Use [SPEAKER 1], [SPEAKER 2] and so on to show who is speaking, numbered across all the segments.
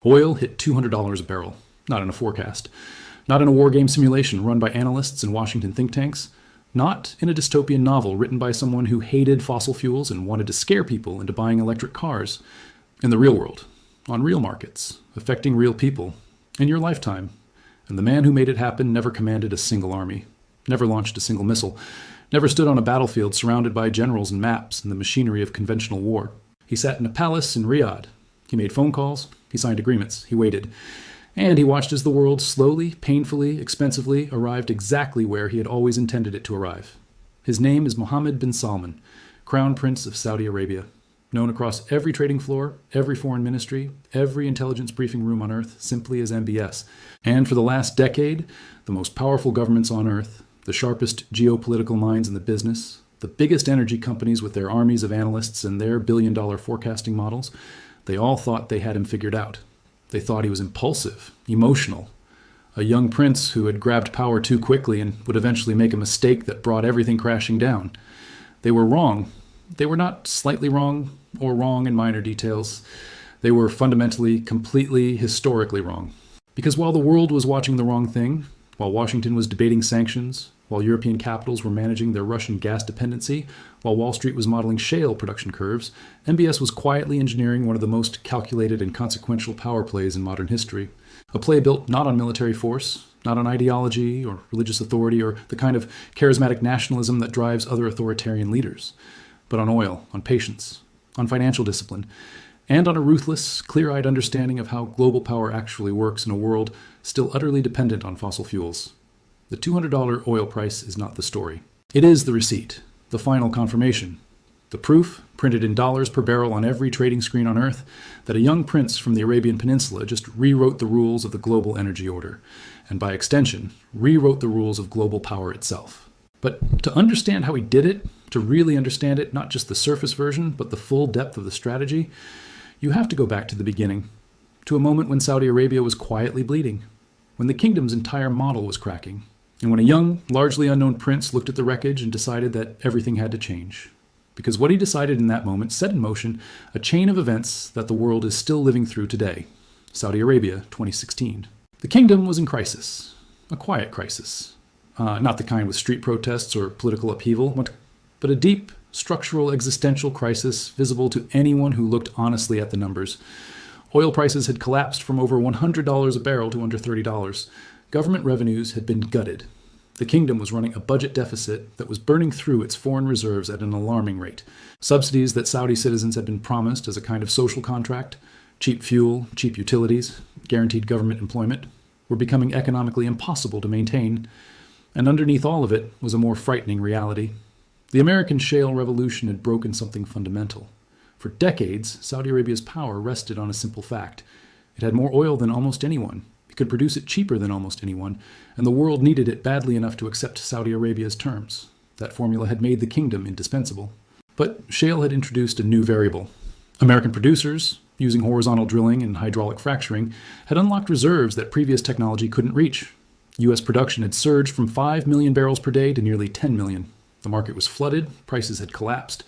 [SPEAKER 1] Oil hit $200 a barrel, not in a forecast, not in a war game simulation run by analysts and Washington think tanks, not in a dystopian novel written by someone who hated fossil fuels and wanted to scare people into buying electric cars. In the real world, on real markets, affecting real people, in your lifetime. And the man who made it happen never commanded a single army, never launched a single missile, never stood on a battlefield surrounded by generals and maps and the machinery of conventional war. He sat in a palace in Riyadh. He made phone calls, he signed agreements, he waited. And he watched as the world slowly, painfully, expensively arrived exactly where he had always intended it to arrive. His name is Mohammed bin Salman, Crown Prince of Saudi Arabia, known across every trading floor, every foreign ministry, every intelligence briefing room on Earth simply as MBS. And for the last decade, the most powerful governments on Earth, the sharpest geopolitical minds in the business, the biggest energy companies with their armies of analysts and their billion-dollar forecasting models, they all thought they had him figured out. They thought he was impulsive, emotional, a young prince who had grabbed power too quickly and would eventually make a mistake that brought everything crashing down. They were wrong. They were not slightly wrong or wrong in minor details. They were fundamentally, completely, historically wrong. Because while the world was watching the wrong thing, while Washington was debating sanctions, while European capitals were managing their Russian gas dependency, while Wall Street was modeling shale production curves, MBS was quietly engineering one of the most calculated and consequential power plays in modern history. A play built not on military force, not on ideology or religious authority or the kind of charismatic nationalism that drives other authoritarian leaders, but on oil, on patience, on financial discipline, and on a ruthless, clear-eyed understanding of how global power actually works in a world still utterly dependent on fossil fuels. The $200 oil price is not the story. It is the receipt, the final confirmation, the proof, printed in dollars per barrel on every trading screen on Earth, that a young prince from the Arabian Peninsula just rewrote the rules of the global energy order, and by extension, rewrote the rules of global power itself. But to understand how he did it, to really understand it, not just the surface version, but the full depth of the strategy, you have to go back to the beginning, to a moment when Saudi Arabia was quietly bleeding, when the kingdom's entire model was cracking, and when a young, largely unknown prince looked at the wreckage and decided that everything had to change. Because what he decided in that moment set in motion a chain of events that the world is still living through today. Saudi Arabia, 2016. The kingdom was in crisis, a quiet crisis. Not the kind with street protests or political upheaval, but a deep, structural, existential crisis visible to anyone who looked honestly at the numbers. Oil prices had collapsed from over $100 a barrel to under $30. Government revenues had been gutted. The kingdom was running a budget deficit that was burning through its foreign reserves at an alarming rate. Subsidies that Saudi citizens had been promised as a kind of social contract, cheap fuel, cheap utilities, guaranteed government employment, were becoming economically impossible to maintain. And underneath all of it was a more frightening reality. The American shale revolution had broken something fundamental. For decades, Saudi Arabia's power rested on a simple fact. It had more oil than almost anyone. It could produce it cheaper than almost anyone, and the world needed it badly enough to accept Saudi Arabia's terms. That formula had made the kingdom indispensable. But shale had introduced a new variable. American producers, using horizontal drilling and hydraulic fracturing, had unlocked reserves that previous technology couldn't reach. U.S. production had surged from 5 million barrels per day to nearly 10 million. The market was flooded, prices had collapsed,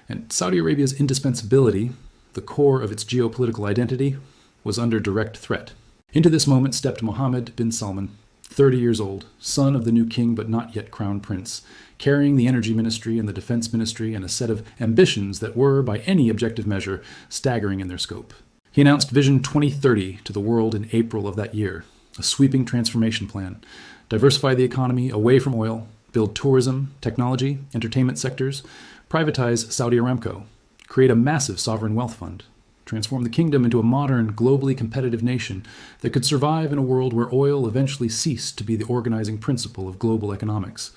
[SPEAKER 1] and Saudi Arabia's indispensability, the core of its geopolitical identity, was under direct threat. Into this moment stepped Mohammed bin Salman, 30 years old, son of the new king but not yet crown prince, carrying the energy ministry and the defense ministry and a set of ambitions that were, by any objective measure, staggering in their scope. He announced Vision 2030 to the world in April of that year, a sweeping transformation plan, diversify the economy away from oil, build tourism, technology, entertainment sectors, privatize Saudi Aramco, create a massive sovereign wealth fund, transform the kingdom into a modern, globally competitive nation that could survive in a world where oil eventually ceased to be the organizing principle of global economics.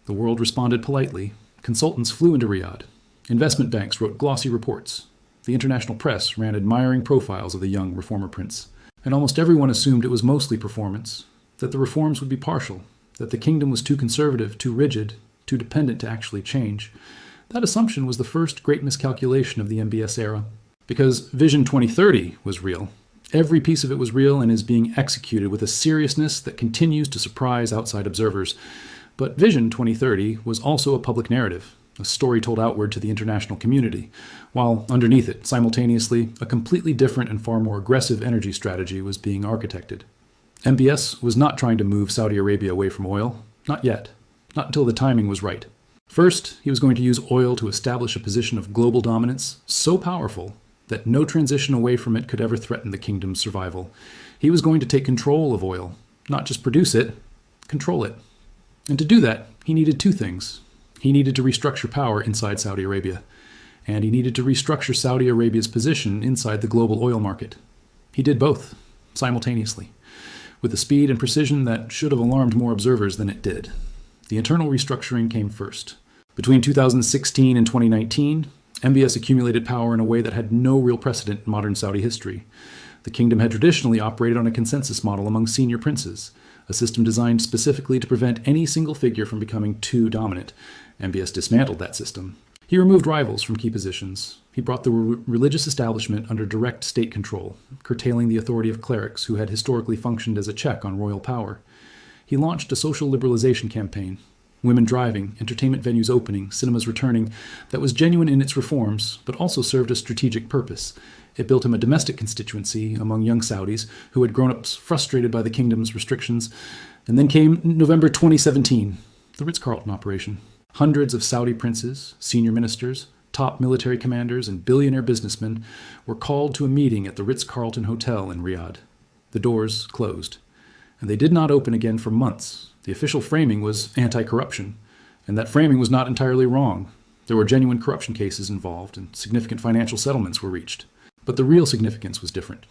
[SPEAKER 1] The world responded politely. Consultants flew into Riyadh. Investment banks wrote glossy reports. The international press ran admiring profiles of the young reformer prince. And almost everyone assumed it was mostly performance, that the reforms would be partial, that the kingdom was too conservative, too rigid, too dependent to actually change. That assumption was the first great miscalculation of the MBS era. Because Vision 2030 was real. Every piece of it was real and is being executed with a seriousness that continues to surprise outside observers. But Vision 2030 was also a public narrative. a story told outward to the international community, while underneath it, simultaneously, a completely different and far more aggressive energy strategy was being architected. MBS was not trying to move Saudi Arabia away from oil, not yet, not until the timing was right. First, he was going to use oil to establish a position of global dominance so powerful that no transition away from it could ever threaten the kingdom's survival. He was going to take control of oil, not just produce it, control it. And to do that, he needed two things. He needed to restructure power inside Saudi Arabia, and he needed to restructure Saudi Arabia's position inside the global oil market. He did both, simultaneously, with a speed and precision that should have alarmed more observers than it did. The internal restructuring came first. Between 2016 and 2019, MBS accumulated power in a way that had no real precedent in modern Saudi history. The kingdom had traditionally operated on a consensus model among senior princes, a system designed specifically to prevent any single figure from becoming too dominant. MBS dismantled that system. He removed rivals from key positions. He brought the religious establishment under direct state control, curtailing the authority of clerics who had historically functioned as a check on royal power. He launched a social liberalization campaign, women driving, entertainment venues opening, cinemas returning, that was genuine in its reforms, but also served a strategic purpose. It built him a domestic constituency among young Saudis who had grown up frustrated by the kingdom's restrictions. And then came November 2017, the Ritz-Carlton operation. Hundreds of Saudi princes, senior ministers, top military commanders, and billionaire businessmen were called to a meeting at the Ritz-Carlton Hotel in Riyadh. The doors closed, and they did not open again for months. The official framing was anti-corruption, and that framing was not entirely wrong. There were genuine corruption cases involved, and significant financial settlements were reached. But the real significance was different.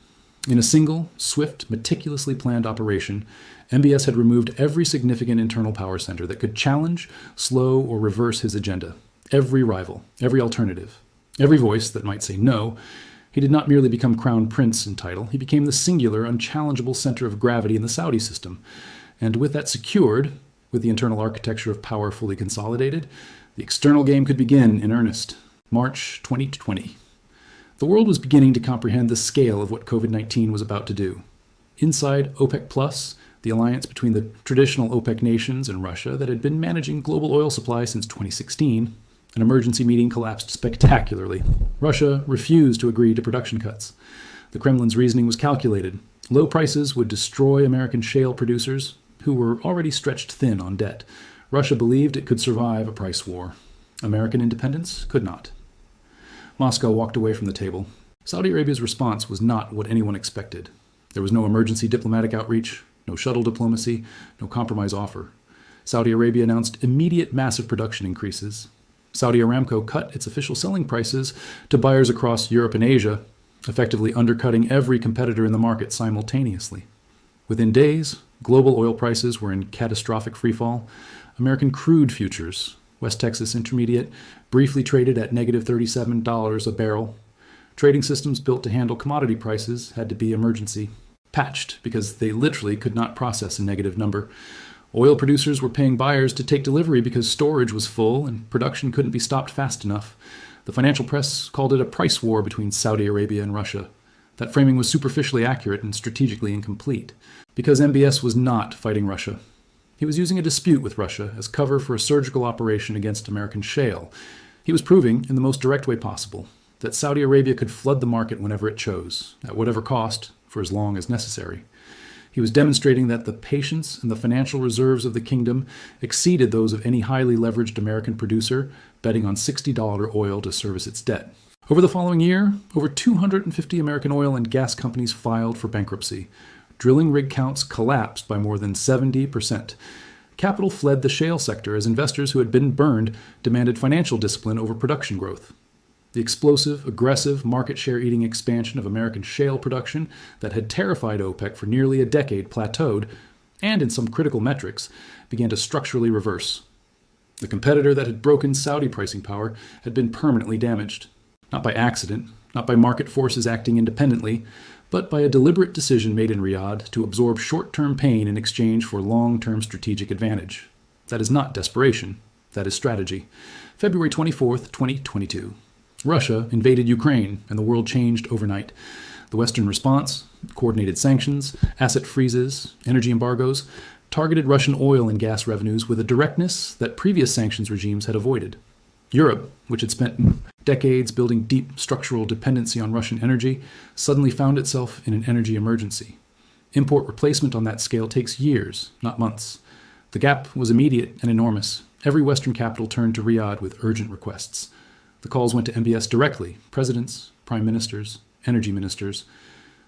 [SPEAKER 1] In a single, swift, meticulously planned operation, MBS had removed every significant internal power center that could challenge, slow, or reverse his agenda. Every rival, every alternative, every voice that might say no. He did not merely become crown prince in title, he became the singular, unchallengeable center of gravity in the Saudi system. And with that secured, with the internal architecture of power fully consolidated, the external game could begin in earnest. March 2020. The world was beginning to comprehend the scale of what COVID-19 was about to do. Inside OPEC+, the alliance between the traditional OPEC nations and Russia that had been managing global oil supply since 2016, an emergency meeting collapsed spectacularly. Russia refused to agree to production cuts. The Kremlin's reasoning was calculated. Low prices would destroy American shale producers, who were already stretched thin on debt. Russia believed it could survive a price war. American independence could not. Moscow walked away from the table. Saudi Arabia's response was not what anyone expected. There was no emergency diplomatic outreach, no shuttle diplomacy, no compromise offer. Saudi Arabia announced immediate massive production increases. Saudi Aramco cut its official selling prices to buyers across Europe and Asia, effectively undercutting every competitor in the market simultaneously. Within days, global oil prices were in catastrophic freefall. American crude futures, West Texas Intermediate, briefly traded at negative $37 a barrel. Trading systems built to handle commodity prices had to be emergency patched because they literally could not process a negative number. Oil producers were paying buyers to take delivery because storage was full and production couldn't be stopped fast enough. The financial press called it a price war between Saudi Arabia and Russia. That framing was superficially accurate and strategically incomplete, because MBS was not fighting Russia. He was using a dispute with Russia as cover for a surgical operation against American shale. He was proving, in the most direct way possible, that Saudi Arabia could flood the market whenever it chose, at whatever cost, for as long as necessary. He was demonstrating that the patience and the financial reserves of the kingdom exceeded those of any highly leveraged American producer betting on $60 oil to service its debt. Over the following year, over 250 American oil and gas companies filed for bankruptcy. Drilling rig counts collapsed by more than 70%. Capital fled the shale sector as investors who had been burned demanded financial discipline over production growth. The explosive, aggressive, market share-eating expansion of American shale production that had terrified OPEC for nearly a decade plateaued, and in some critical metrics, began to structurally reverse. The competitor that had broken Saudi pricing power had been permanently damaged. Not by accident, not by market forces acting independently, but by a deliberate decision made in Riyadh to absorb short-term pain in exchange for long-term strategic advantage. That is not desperation. That is strategy. February 24th, 2022. Russia invaded Ukraine, and the world changed overnight. The Western response, coordinated sanctions, asset freezes, energy embargoes, targeted Russian oil and gas revenues with a directness that previous sanctions regimes had avoided. Europe, which had spent decades building deep structural dependency on Russian energy, suddenly found itself in an energy emergency. Import replacement on that scale takes years, not months. The gap was immediate and enormous. Every Western capital turned to Riyadh with urgent requests. The calls went to MBS directly: presidents, prime ministers, energy ministers.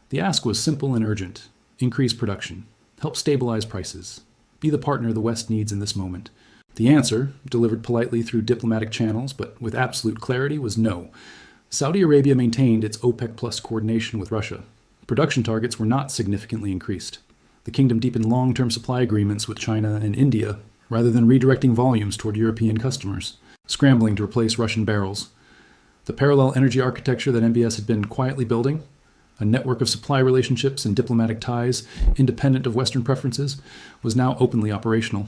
[SPEAKER 1] The ask was simple and urgent: increase production, help stabilize prices, be the partner the West needs in this moment. The answer, delivered politely through diplomatic channels but with absolute clarity, was no. Saudi Arabia maintained its OPEC Plus coordination with Russia. Production targets were not significantly increased. The kingdom deepened long-term supply agreements with China and India rather than redirecting volumes toward European customers, scrambling to replace Russian barrels. The parallel energy architecture that MBS had been quietly building, a network of supply relationships and diplomatic ties independent of Western preferences, was now openly operational.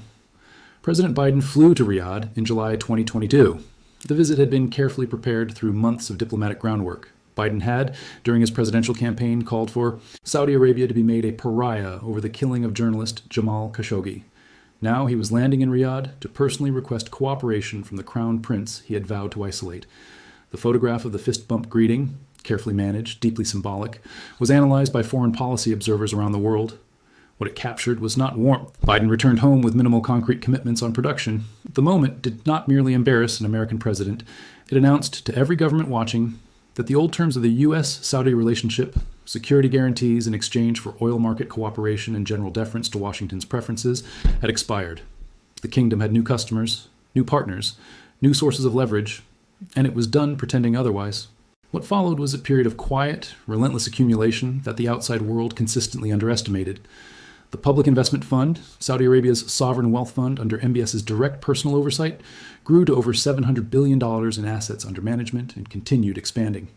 [SPEAKER 1] President Biden flew to Riyadh in July 2022. The visit had been carefully prepared through months of diplomatic groundwork. Biden had, during his presidential campaign, called for Saudi Arabia to be made a pariah over the killing of journalist Jamal Khashoggi. Now he was landing in Riyadh to personally request cooperation from the crown prince he had vowed to isolate. The photograph of the fist bump greeting, carefully managed, deeply symbolic, was analyzed by foreign policy observers around the world. What it captured was not warmth. Biden returned home with minimal concrete commitments on production. The moment did not merely embarrass an American president. It announced to every government watching that the old terms of the U.S.-Saudi relationship, security guarantees in exchange for oil market cooperation and general deference to Washington's preferences, had expired. The kingdom had new customers, new partners, new sources of leverage, and it was done pretending otherwise. What followed was a period of quiet, relentless accumulation that the outside world consistently underestimated. The Public Investment Fund, Saudi Arabia's sovereign wealth fund under MBS's direct personal oversight, grew to over $700 billion in assets under management and continued expanding.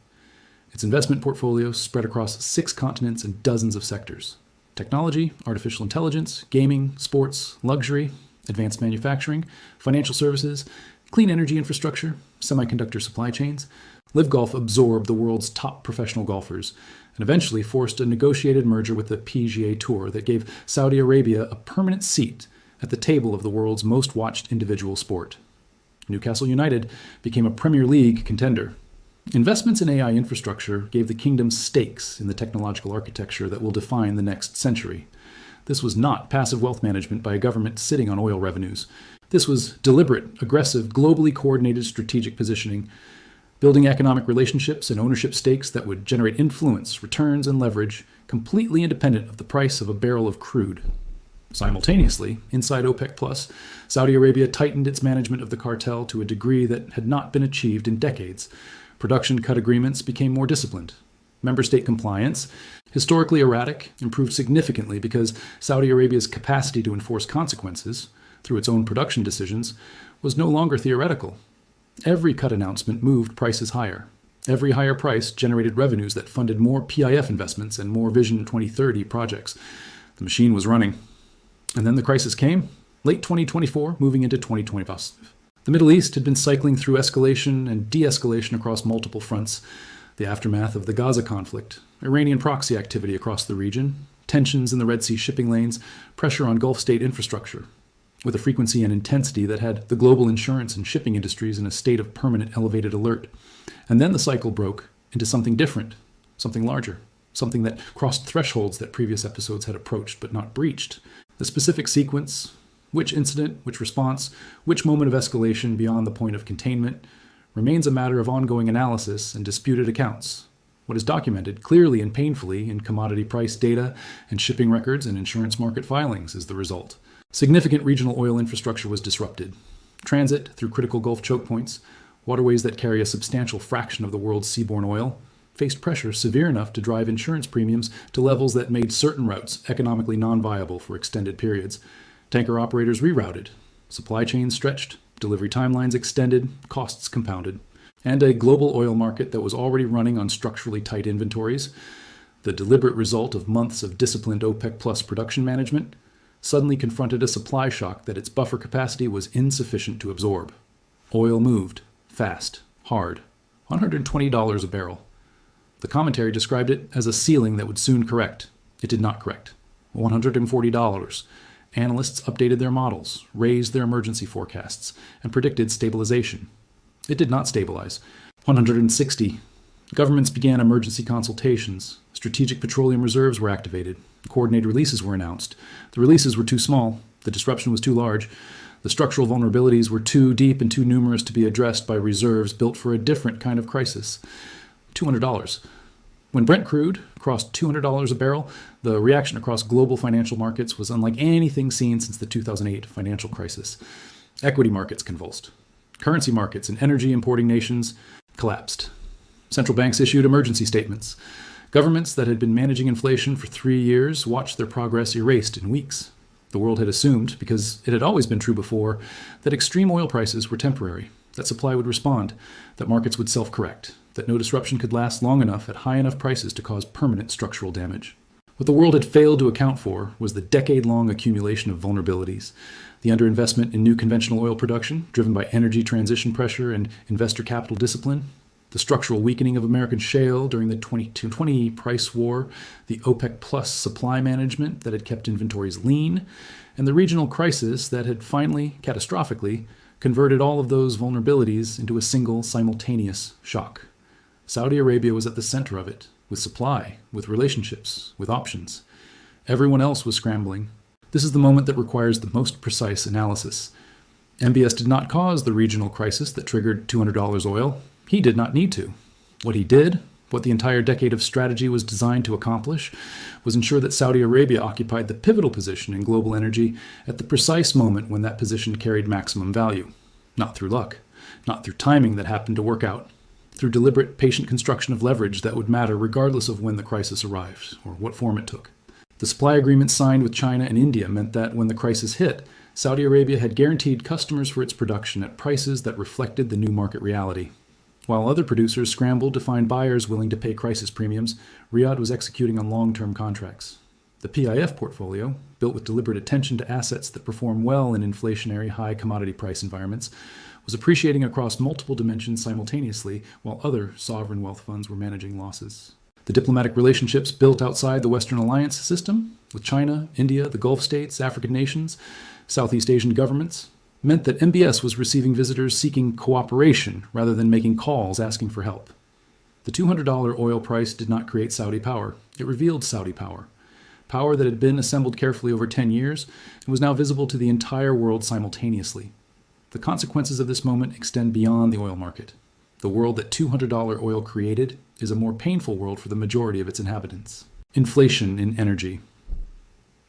[SPEAKER 1] Its investment portfolio spread across 6 continents and dozens of sectors: technology, artificial intelligence, gaming, sports, luxury, advanced manufacturing, financial services, clean energy infrastructure, semiconductor supply chains. Live Golf absorbed the world's top professional golfers and eventually forced a negotiated merger with the PGA Tour that gave Saudi Arabia a permanent seat at the table of the world's most watched individual sport. Newcastle United became a Premier League contender. Investments in AI infrastructure gave the kingdom stakes in the technological architecture that will define the next century. This was not passive wealth management by a government sitting on oil revenues. This was deliberate, aggressive, globally coordinated strategic positioning, building economic relationships and ownership stakes that would generate influence, returns, and leverage completely independent of the price of a barrel of crude. Simultaneously, inside OPEC+, Saudi Arabia tightened its management of the cartel to a degree that had not been achieved in decades. Production cut agreements became more disciplined. Member state compliance, historically erratic, improved significantly because Saudi Arabia's capacity to enforce consequences through its own production decisions was no longer theoretical. Every cut announcement moved prices higher. Every higher price generated revenues that funded more PIF investments and more Vision 2030 projects. The machine was running. And then the crisis came, late 2024, moving into 2025. The Middle East had been cycling through escalation and de-escalation across multiple fronts. The aftermath of the Gaza conflict, Iranian proxy activity across the region, tensions in the Red Sea shipping lanes, pressure on Gulf state infrastructure, with a frequency and intensity that had the global insurance and shipping industries in a state of permanent elevated alert. And then the cycle broke into something different, something larger, something that crossed thresholds that previous episodes had approached but not breached. The specific sequence, which incident, which response, which moment of escalation beyond the point of containment, remains a matter of ongoing analysis and disputed accounts. What is documented clearly and painfully in commodity price data and shipping records and insurance market filings is the result. Significant regional oil infrastructure was disrupted. Transit through critical Gulf choke points, waterways that carry a substantial fraction of the world's seaborne oil, faced pressure severe enough to drive insurance premiums to levels that made certain routes economically non-viable for extended periods. Tanker operators rerouted, supply chains stretched, delivery timelines extended, costs compounded. And a global oil market that was already running on structurally tight inventories, the deliberate result of months of disciplined OPEC Plus production management, suddenly confronted a supply shock that its buffer capacity was insufficient to absorb. Oil moved, fast, hard, $120 a barrel. The commentary described it as a ceiling that would soon correct. It did not correct. $140. Analysts updated their models, raised their emergency forecasts, and predicted stabilization. It did not stabilize. 160. Governments began emergency consultations. Strategic petroleum reserves were activated. Coordinated releases were announced. The releases were too small. The disruption was too large. The structural vulnerabilities were too deep and too numerous to be addressed by reserves built for a different kind of crisis. $200. When Brent crude crossed $200 a barrel, the reaction across global financial markets was unlike anything seen since the 2008 financial crisis. Equity markets convulsed. Currency markets and energy importing nations collapsed. Central banks issued emergency statements. Governments that had been managing inflation for 3 years watched their progress erased in weeks. The world had assumed, because it had always been true before, that extreme oil prices were temporary, that supply would respond, that markets would self-correct, that no disruption could last long enough at high enough prices to cause permanent structural damage. What the world had failed to account for was the decade-long accumulation of vulnerabilities, the underinvestment in new conventional oil production, driven by energy transition pressure and investor capital discipline, the structural weakening of American shale during the 2020 price war, the OPEC Plus supply management that had kept inventories lean, and the regional crisis that had finally, catastrophically, converted all of those vulnerabilities into a single simultaneous shock. Saudi Arabia was at the center of it, with supply, with relationships, with options. Everyone else was scrambling. This is the moment that requires the most precise analysis. MBS did not cause the regional crisis that triggered $200 oil. He did not need to. What he did, what the entire decade of strategy was designed to accomplish, was ensure that Saudi Arabia occupied the pivotal position in global energy at the precise moment when that position carried maximum value. Not through luck, not through timing that happened to work out, through deliberate, patient construction of leverage that would matter regardless of when the crisis arrived or what form it took. The supply agreement signed with China and India meant that when the crisis hit, Saudi Arabia had guaranteed customers for its production at prices that reflected the new market reality. While other producers scrambled to find buyers willing to pay crisis premiums, Riyadh was executing on long-term contracts. The PIF portfolio, built with deliberate attention to assets that perform well in inflationary high commodity price environments, was appreciating across multiple dimensions simultaneously, while other sovereign wealth funds were managing losses. The diplomatic relationships built outside the Western alliance system, with China, India, the Gulf states, African nations, Southeast Asian governments, meant that MBS was receiving visitors seeking cooperation rather than making calls asking for help. The $200 oil price did not create Saudi power. It revealed Saudi power. Power that had been assembled carefully over 10 years and was now visible to the entire world simultaneously. The consequences of this moment extend beyond the oil market. The world that $200 oil created is a more painful world for the majority of its inhabitants. Inflation in energy.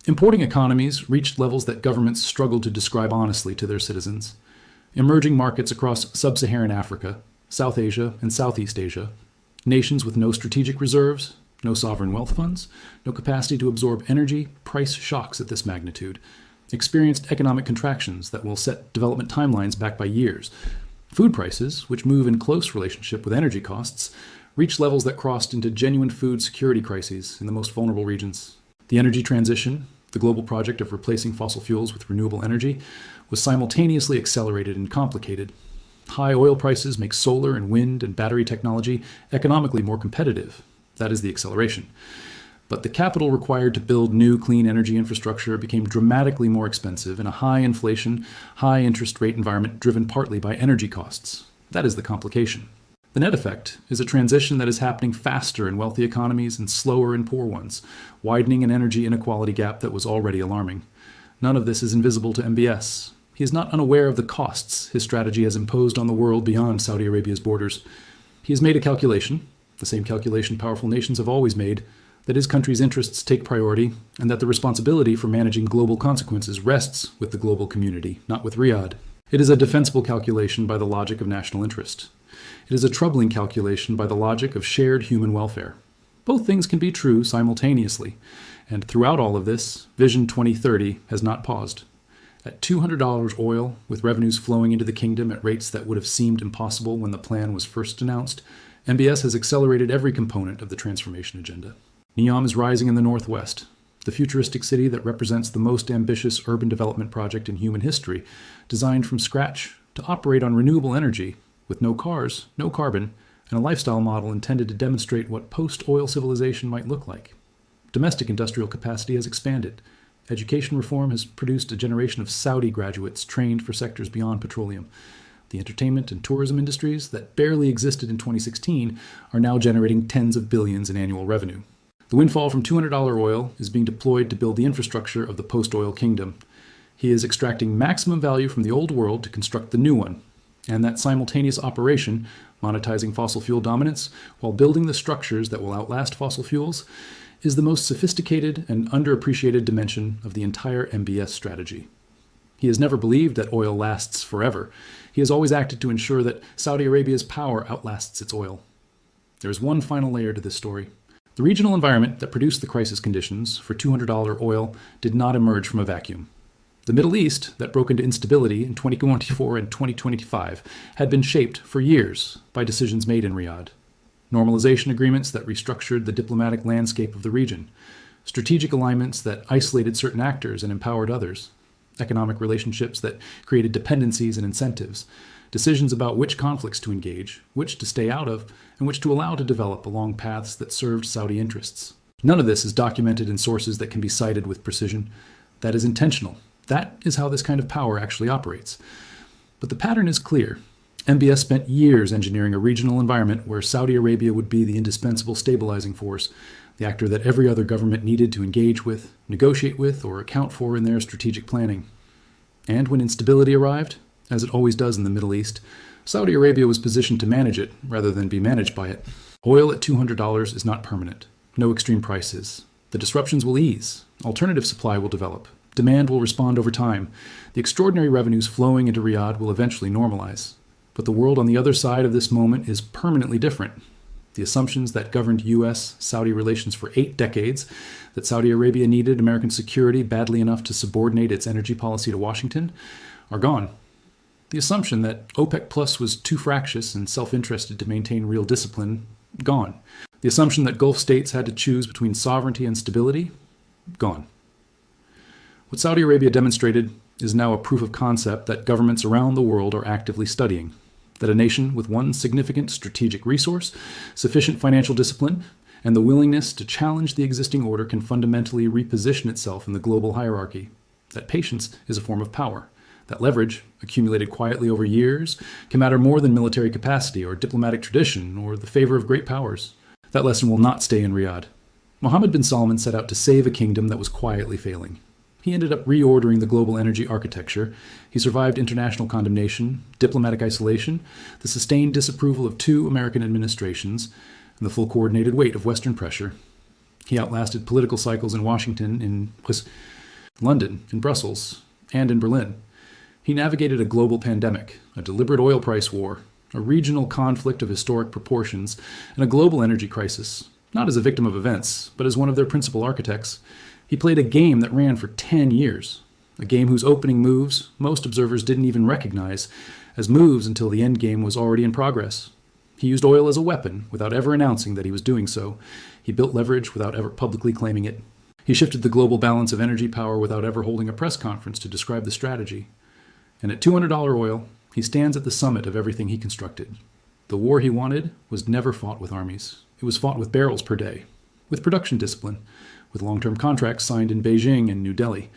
[SPEAKER 1] Importing economies reached levels that governments struggled to describe honestly to their citizens. Emerging markets across sub-Saharan Africa, South Asia, and Southeast Asia, nations with no strategic reserves, no sovereign wealth funds, no capacity to absorb energy price shocks at this magnitude, experienced economic contractions that will set development timelines back by years. Food prices, which move in close relationship with energy costs, reached levels that crossed into genuine food security crises in the most vulnerable regions. The energy transition, the global project of replacing fossil fuels with renewable energy, was simultaneously accelerated and complicated. High oil prices make solar and wind and battery technology economically more competitive. That is the acceleration. But the capital required to build new clean energy infrastructure became dramatically more expensive in a high inflation, high interest rate environment driven partly by energy costs. That is the complication. The net effect is a transition that is happening faster in wealthy economies and slower in poor ones, widening an energy inequality gap that was already alarming. None of this is invisible to MBS. He is not unaware of the costs his strategy has imposed on the world beyond Saudi Arabia's borders. He has made a calculation, the same calculation powerful nations have always made, that his country's interests take priority, and that the responsibility for managing global consequences rests with the global community, not with Riyadh. It is a defensible calculation by the logic of national interest. It is a troubling calculation by the logic of shared human welfare. Both things can be true simultaneously, and throughout all of this, Vision 2030 has not paused. At $200 oil, with revenues flowing into the kingdom at rates that would have seemed impossible when the plan was first announced, MBS has accelerated every component of the transformation agenda. Neom is rising in the northwest, the futuristic city that represents the most ambitious urban development project in human history, designed from scratch to operate on renewable energy, with no cars, no carbon, and a lifestyle model intended to demonstrate what post-oil civilization might look like. Domestic industrial capacity has expanded. Education reform has produced a generation of Saudi graduates trained for sectors beyond petroleum. The entertainment and tourism industries that barely existed in 2016 are now generating tens of billions in annual revenue. The windfall from $200 oil is being deployed to build the infrastructure of the post-oil kingdom. He is extracting maximum value from the old world to construct the new one. And that simultaneous operation, monetizing fossil fuel dominance while building the structures that will outlast fossil fuels, is the most sophisticated and underappreciated dimension of the entire MBS strategy. He has never believed that oil lasts forever. He has always acted to ensure that Saudi Arabia's power outlasts its oil. There is one final layer to this story. The regional environment that produced the crisis conditions for $200 oil did not emerge from a vacuum. The Middle East, that broke into instability in 2024 and 2025, had been shaped for years by decisions made in Riyadh. Normalization agreements that restructured the diplomatic landscape of the region, strategic alignments that isolated certain actors and empowered others, economic relationships that created dependencies and incentives, decisions about which conflicts to engage, which to stay out of, and which to allow to develop along paths that served Saudi interests. None of this is documented in sources that can be cited with precision. That is intentional. That is how this kind of power actually operates. But the pattern is clear. MBS spent years engineering a regional environment where Saudi Arabia would be the indispensable stabilizing force, the actor that every other government needed to engage with, negotiate with, or account for in their strategic planning. And when instability arrived, as it always does in the Middle East, Saudi Arabia was positioned to manage it rather than be managed by it. Oil at $200 is not permanent. No extreme prices. The disruptions will ease. Alternative supply will develop. Demand will respond over time. The extraordinary revenues flowing into Riyadh will eventually normalize. But the world on the other side of this moment is permanently different. The assumptions that governed U.S.-Saudi relations for 8 decades, that Saudi Arabia needed American security badly enough to subordinate its energy policy to Washington, are gone. The assumption that OPEC Plus was too fractious and self-interested to maintain real discipline, gone. The assumption that Gulf states had to choose between sovereignty and stability, gone. What Saudi Arabia demonstrated is now a proof of concept that governments around the world are actively studying. That a nation with one significant strategic resource, sufficient financial discipline, and the willingness to challenge the existing order can fundamentally reposition itself in the global hierarchy. That patience is a form of power. That leverage, accumulated quietly over years, can matter more than military capacity or diplomatic tradition or the favor of great powers. That lesson will not stay in Riyadh. Mohammed bin Salman set out to save a kingdom that was quietly failing. He ended up reordering the global energy architecture. He survived international condemnation, diplomatic isolation, the sustained disapproval of 2 American administrations, and the full coordinated weight of Western pressure. He outlasted political cycles in Washington, in London, in Brussels, and in Berlin. He navigated a global pandemic, a deliberate oil price war, a regional conflict of historic proportions, and a global energy crisis, not as a victim of events, but as one of their principal architects. He played a game that ran for 10 years, a game whose opening moves most observers didn't even recognize as moves until the end game was already in progress. He used oil as a weapon without ever announcing that he was doing so. He built leverage without ever publicly claiming it. He shifted the global balance of energy power without ever holding a press conference to describe the strategy. And at $200 oil, he stands at the summit of everything he constructed. The war he wanted was never fought with armies. It was fought with barrels per day, with production discipline, with long-term contracts signed in Beijing and New Delhi,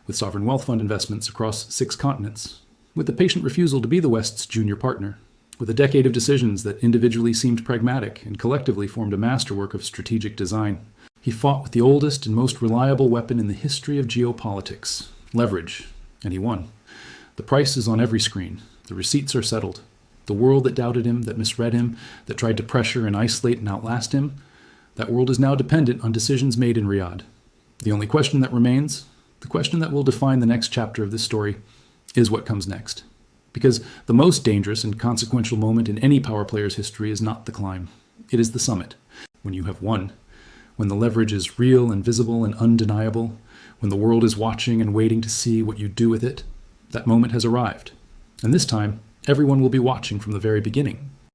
[SPEAKER 1] with sovereign wealth fund investments across 6 continents, with the patient refusal to be the West's junior partner, with a decade of decisions that individually seemed pragmatic and collectively formed a masterwork of strategic design. He fought with the oldest and most reliable weapon in the history of geopolitics, leverage, and he won. The price is on every screen. The receipts are settled. The world that doubted him, that misread him, that tried to pressure and isolate and outlast him, that world is now dependent on decisions made in Riyadh. The only question that remains, the question that will define the next chapter of this story, is what comes next. Because the most dangerous and consequential moment in any power player's history is not the climb. It is the summit, when you have won, when the leverage is real and visible and undeniable, when the world is watching and waiting to see what you do with it. That moment has arrived. And this time, everyone will be watching from the very beginning.